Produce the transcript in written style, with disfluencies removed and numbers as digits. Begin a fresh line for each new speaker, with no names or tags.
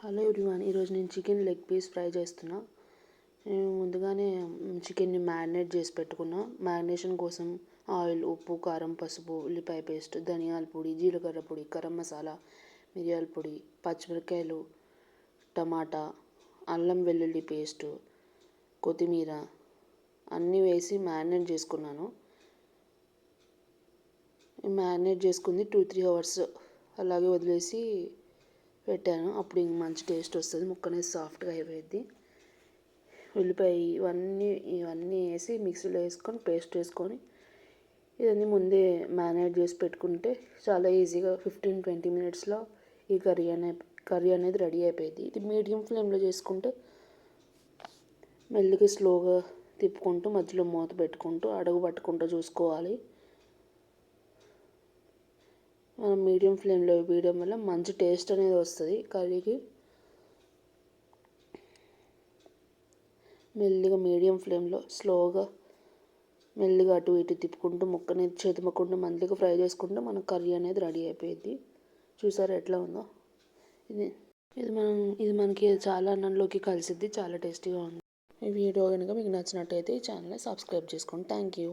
Hello everyone, ఈరోజు నేను chicken leg piece fry చేస్తున్నా. నేను ముందుగానే చికెన్ని మ్యారినేట్ చేసి పెట్టుకున్నా. మ్యారినేషన్ కోసం ఆయిల్, ఉప్పు, కారం, పసుపు, ఉల్లిపాయ పేస్ట్, ధనియాల పొడి, జీలకర్ర పొడి, గరం మసాలా, మిరియాల పొడి, పచ్చిమిరపకాయలు, టమాటా, అల్లం వెల్లుల్లి పేస్టు, కొత్తిమీర అన్నీ వేసి మ్యారినేట్ చేసుకున్నాను. మ్యారినేట్ చేసుకుంది 2-3 అవర్స్ అలాగే వదిలేసి పెట్టాను. అప్పుడు ఇంక మంచి టేస్ట్ వస్తుంది, ముక్క అనేది సాఫ్ట్గా అయిపోయింది. ఉల్లిపాయ ఇవన్నీ వేసి మిక్సీలో వేసుకొని పేస్ట్ వేసుకొని ఇవన్నీ ముందే మ్యారినేట్ చేసి పెట్టుకుంటే చాలా ఈజీగా 15-20 మినిట్స్లో ఈ కర్రీ అనేది రెడీ అయిపోయింది. ఇది మీడియం ఫ్లేమ్లో చేసుకుంటే మెల్లిగా స్లోగా తిప్పుకుంటూ మధ్యలో మూత పెట్టుకుంటూ అడుగు పట్టుకుంటూ చూసుకోవాలి. మనం మీడియం ఫ్లేమ్లో వేయడం వల్ల మంచి టేస్ట్ అనేది వస్తుంది కర్రీకి. మెల్లిగా మీడియం ఫ్లేమ్లో స్లోగా మెల్లిగా అటు ఇటు తిప్పుకుంటూ ముక్కని చేతుమకుండా మంచిగా ఫ్రై చేసుకుంటే మన కర్రీ అనేది రెడీ అయిపోయింది. చూసారా ఎట్లా ఉందో? ఇది ఇది మనకి చాలా అన్నంలోకి కలిసిద్ది, చాలా టేస్టీగా ఉంది. ఈ వీడియో కనుక మీకు నచ్చినట్టయితే ఈ ఛానల్ని సబ్స్క్రైబ్ చేసుకోండి. Thank you.